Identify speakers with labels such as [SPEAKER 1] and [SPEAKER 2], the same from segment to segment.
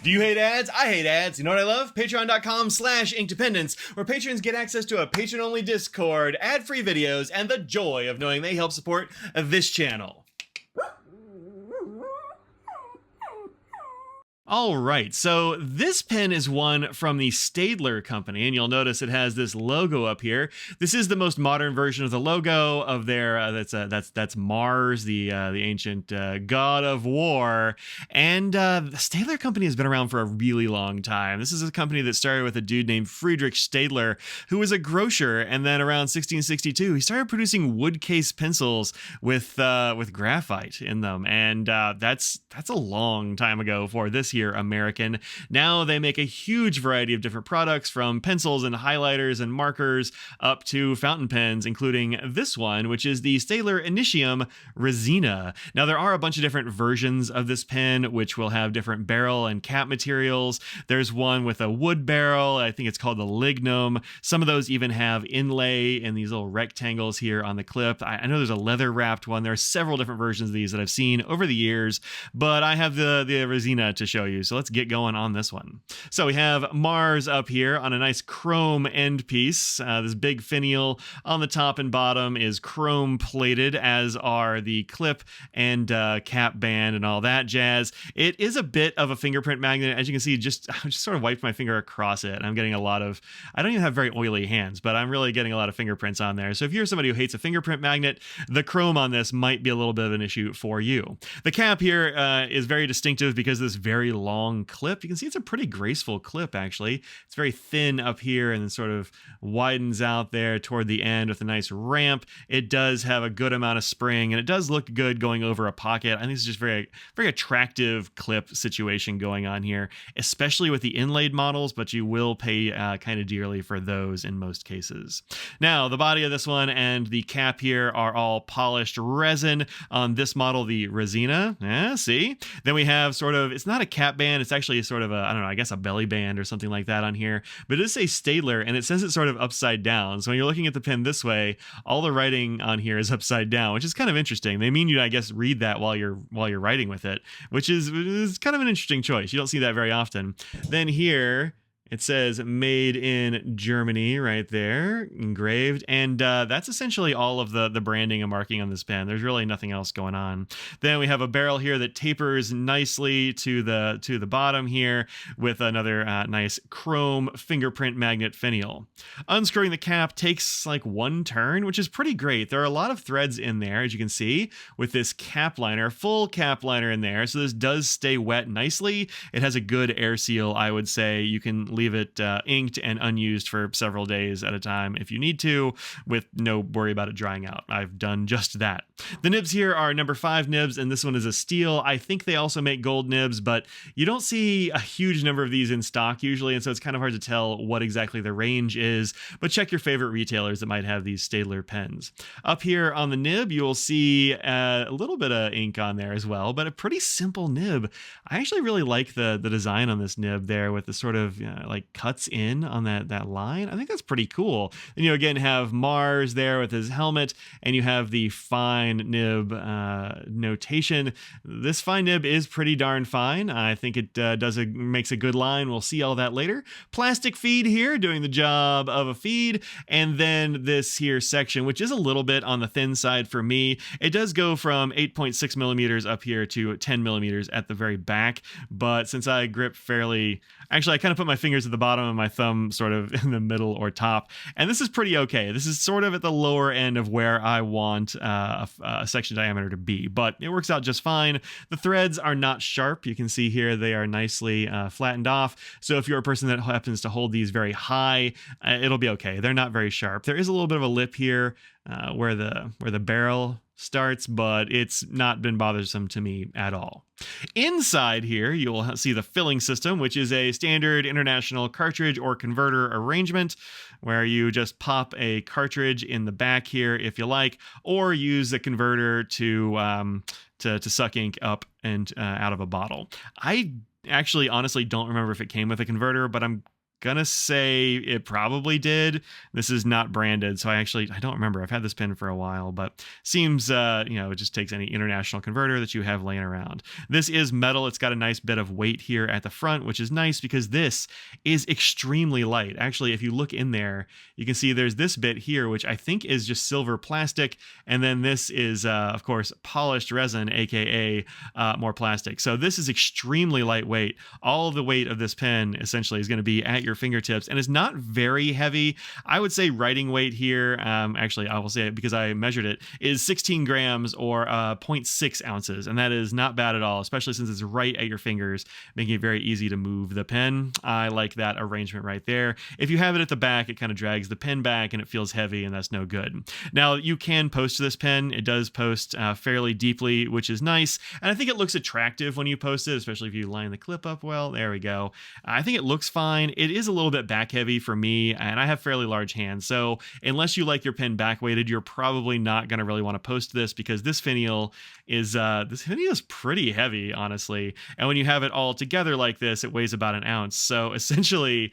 [SPEAKER 1] Do you hate ads? I hate ads. You know what I love? Patreon.com/inkdependence, where patrons get access to a patron-only Discord, ad-free videos, and the joy of knowing they help support this channel. All right, so this pen is one from the Staedtler company, and you'll notice it has this logo up here. This is the most modern version of the logo of their that's Mars, the ancient god of war. And the Staedtler company has been around for a really long time. This is a company that started with a dude named Friedrich Staedtler, who was a grocer, and then around 1662 he started producing wood case pencils with graphite in them, and that's a long time ago for this year American. Now they make a huge variety of different products, from pencils and highlighters and markers up to fountain pens, including this one, which is the Staedtler Initium Resina. Now there are a bunch of different versions of this pen, which will have different barrel and cap materials. There's one with a wood barrel. I think it's called the lignum. Some of those even have inlay in these little rectangles here on the clip. I know there's a leather wrapped one. There are several different versions of these that I've seen over the years, but I have the Resina to show you. So let's get going on this one. So we have Mars up here on a nice chrome end piece. This big finial on the top and bottom is chrome plated, as are the clip and cap band and all that jazz. It is a bit of a fingerprint magnet. As you can see, I just sort of wiped my finger across it. I'm getting a lot of, I don't even have very oily hands, but I'm really getting a lot of fingerprints on there. So if you're somebody who hates a fingerprint magnet, the chrome on this might be a little bit of an issue for you. The cap here is very distinctive because of this very long clip. You can see it's a pretty graceful clip, actually. It's very thin up here and then sort of widens out there toward the end with a nice ramp. It does have a good amount of spring, and it does look good going over a pocket. I think it's just very, very attractive clip situation going on here, especially with the inlaid models, but you will pay kind of dearly for those in most cases. Now, the body of this one and the cap here are all polished resin. On this model, the Resina, see? Then we have sort of, it's not a cap band, it's actually sort of a, I don't know, I guess a belly band or something like that on here, but it does say Staedtler, and it says it's sort of upside down. So when you're looking at the pen this way, all the writing on here is upside down, which is kind of interesting. They mean you to, I guess, read that while you're writing with it, which is kind of an interesting choice. You don't see that very often. Then here, it says made in Germany right there, engraved, and that's essentially all of the branding and marking on this pen. There's really nothing else going on. Then we have a barrel here that tapers nicely to the bottom here with another nice chrome fingerprint magnet finial. Unscrewing the cap takes like one turn, which is pretty great. There are a lot of threads in there, as you can see, with this cap liner, full cap liner in there. So this does stay wet nicely. It has a good air seal, I would say. You can leave it inked and unused for several days at a time if you need to, with no worry about it drying out. I've done just that. The nibs here are number 5 nibs, and this one is a steel. I think they also make gold nibs, but you don't see a huge number of these in stock usually, and so it's kind of hard to tell what exactly the range is, but check your favorite retailers that might have these Staedtler pens. Up here on the nib, you'll see a little bit of ink on there as well, but a pretty simple nib. I actually really like the design on this nib there with the sort of like cuts in on that line. I think that's pretty cool. And you again have Mars there with his helmet, and you have the fine nib notation. This fine nib is pretty darn fine. I think it makes a good line. We'll see all that later. Plastic feed here doing the job of a feed, and then this here section, which is a little bit on the thin side for me. It does go from 8.6 millimeters up here to 10 millimeters at the very back, but since I grip fairly, actually I kind of put my fingers at the bottom and my thumb sort of in the middle or top, and this is pretty okay. This is sort of at the lower end of where I want a section diameter to be, but it works out just fine. The threads are not sharp. You can see here they are nicely flattened off, so if you're a person that happens to hold these very high, it'll be okay. They're not very sharp. There is a little bit of a lip here where the barrel starts, but it's not been bothersome to me at all. Inside here, you'll see the filling system, which is a standard international cartridge or converter arrangement where you just pop a cartridge in the back here if you like, or use the converter to suck ink up and out of a bottle. I actually honestly don't remember if it came with a converter, but I'm gonna say it probably did. This is not branded, so I don't remember. I've had this pen for a while, but seems it just takes any international converter that you have laying around. This is metal. It's got a nice bit of weight here at the front, which is nice because this is extremely light. Actually, if you look in there, you can see there's this bit here, which I think is just silver plastic, and then this is of course polished resin, aka more plastic. So this is extremely lightweight. All of the weight of this pen essentially is going to be at your fingertips, and it's not very heavy. I would say writing weight here, actually I will say it because I measured it, is 16 grams or 0.6 ounces, and that is not bad at all, especially since it's right at your fingers, making it very easy to move the pen. I like that arrangement right there. If you have it at the back, it kind of drags the pen back and it feels heavy, and that's no good. Now, you can post this pen. It does post fairly deeply, which is nice, and I think it looks attractive when you post it, especially if you line the clip up well. There we go. I think it looks fine. It is a little bit back heavy for me, and I have fairly large hands, so unless you like your pen back weighted, you're probably not going to really want to post this, because this finial is pretty heavy, honestly, and when you have it all together like this, it weighs about an ounce. So essentially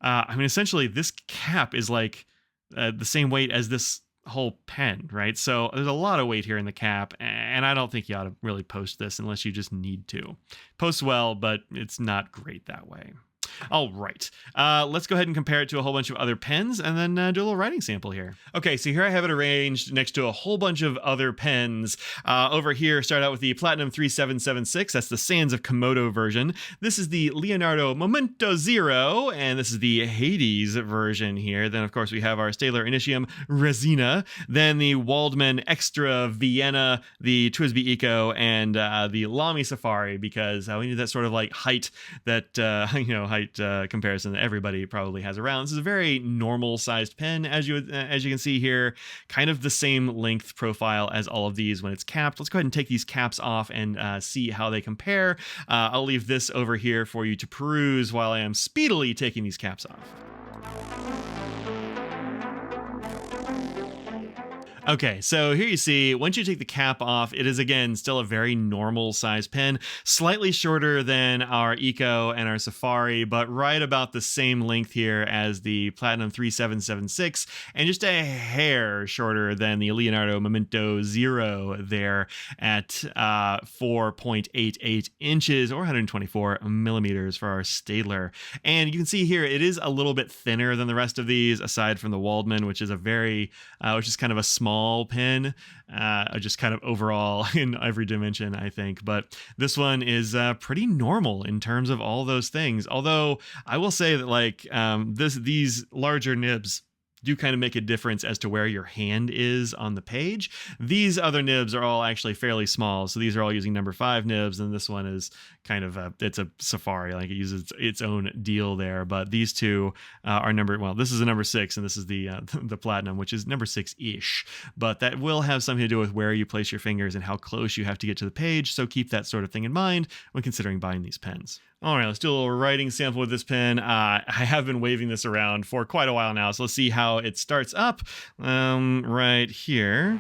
[SPEAKER 1] this cap is like the same weight as this whole pen, right? So there's a lot of weight here in the cap, and I don't think you ought to really post this unless you just need to. Posts well, but it's not great that way. All right, let's go ahead and compare it to a whole bunch of other pens, and then do a little writing sample here. Okay, so here I have it arranged next to a whole bunch of other pens. Over here, start out with the Platinum 3776. That's the Sands of Komodo version. This is the Leonardo Momento Zero, and this is the Hades version here. Then, of course, we have our Staedtler Initium Resina, then the Waldman Extra Vienna, the TWSBI Eco, and the Lamy Safari, because we need that sort of like height that, height comparison that everybody probably has around. This is a very normal sized pen, as you can see here, kind of the same length profile as all of these when it's capped. Let's go ahead and take these caps off and see how they compare. I'll leave this over here for you to peruse while I am speedily taking these caps off. Okay, so here you see, once you take the cap off, it is again still a very normal size pen, slightly shorter than our Eco and our Safari, but right about the same length here as the Platinum 3776, and just a hair shorter than the Leonardo Momento Zero there at 4.88 inches or 124 millimeters for our Staedtler. And you can see here, it is a little bit thinner than the rest of these, aside from the Waldman, which is kind of a small pen, just kind of overall in every dimension, I think. But this one is pretty normal in terms of all those things. Although I will say that these larger nibs do kind of make a difference as to where your hand is on the page. These other nibs are all actually fairly small. So these are all using number 5 nibs, and this one is kind of it's a Safari, like it uses its own deal there. But these two are this is a number 6, and this is the Platinum, which is number 6-ish. But that will have something to do with where you place your fingers and how close you have to get to the page. So keep that sort of thing in mind when considering buying these pens. All right, let's do a little writing sample with this pen. I have been waving this around for quite a while now, so let's see how it starts up right here.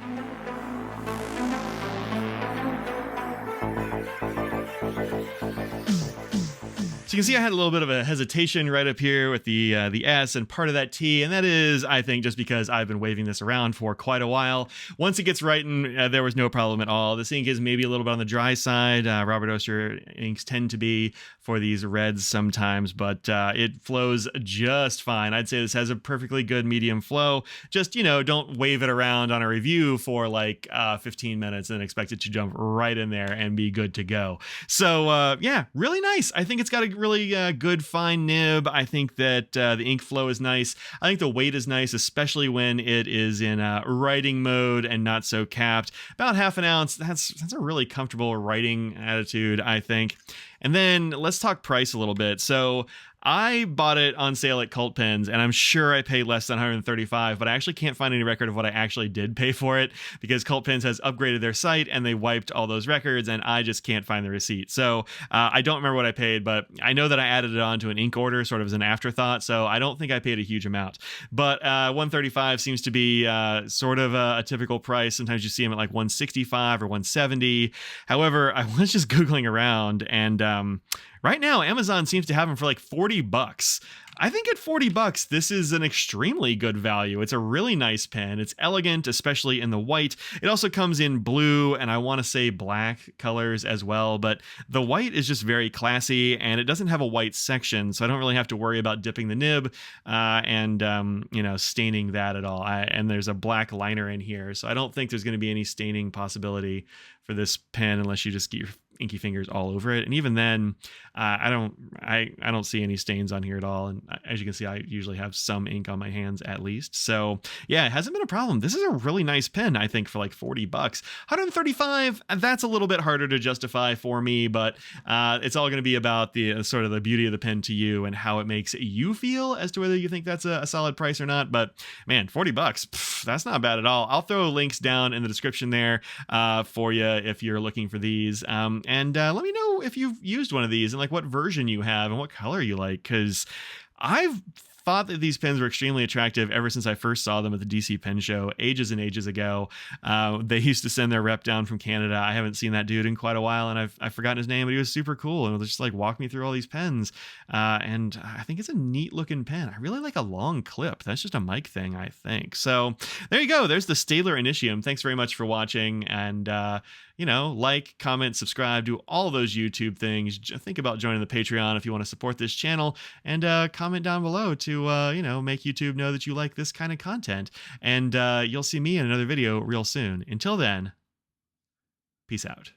[SPEAKER 1] So you can see I had a little bit of a hesitation right up here with the S and part of that T, and that is, I think, just because I've been waving this around for quite a while. Once it gets writing, there was no problem at all. This ink is maybe a little bit on the dry side. Robert Oster inks tend to be for these reds sometimes, but it flows just fine. I'd say this has a perfectly good medium flow. Just, don't wave it around on a review for 15 minutes and expect it to jump right in there and be good to go. So yeah, really nice. I think it's got a really good fine nib. I think that the ink flow is nice. I think the weight is nice, especially when it is in writing mode and not so capped. About half an ounce. That's a really comfortable writing attitude, I think. And then let's talk price a little bit. So I bought it on sale at Cult Pens, and I'm sure I paid less than $135, but I actually can't find any record of what I actually did pay for it, because Cult Pens has upgraded their site and they wiped all those records, and I just can't find the receipt. So I don't remember what I paid, but I know that I added it on to an ink order sort of as an afterthought, so I don't think I paid a huge amount. But $135 seems to be sort of a typical price. Sometimes you see them at $165 or $170. However, I was just Googling around, and right now Amazon seems to have them for like $40. I think at $40, this is an extremely good value. It's a really nice pen. It's elegant, especially in the white. It also comes in blue and I want to say black colors as well, but the white is just very classy and it doesn't have a white section, so I don't really have to worry about dipping the nib and staining that at all. And there's a black liner in here, so I don't think there's going to be any staining possibility for this pen unless you just get your inky fingers all over it, and even then I don't see any stains on here at all. And as you can see, I usually have some ink on my hands at least, so yeah, it hasn't been a problem. This is a really nice pen, I think, for like $40. $135, that's a little bit harder to justify for me, but it's all going to be about the sort of the beauty of the pen to you and how it makes you feel as to whether you think that's a solid price or not. But man, $40, that's not bad at all. I'll throw links down in the description there for you if you're looking for these. And let me know if you've used one of these and like what version you have and what color you like, because I've thought that these pens were extremely attractive ever since I first saw them at the DC Pen Show ages and ages ago. They used to send their rep down from Canada. I haven't seen that dude in quite a while, and I've forgotten his name, but he was super cool and was just like walk me through all these pens. And I think it's a neat looking pen. I really like a long clip. That's just a mic thing, I think. So there you go. There's the Staedtler Initium. Thanks very much for watching, and like, comment, subscribe, do all those YouTube things. Think about joining the Patreon if you want to support this channel, and comment down below to make YouTube know that you like this kind of content. And you'll see me in another video real soon. Until then, peace out.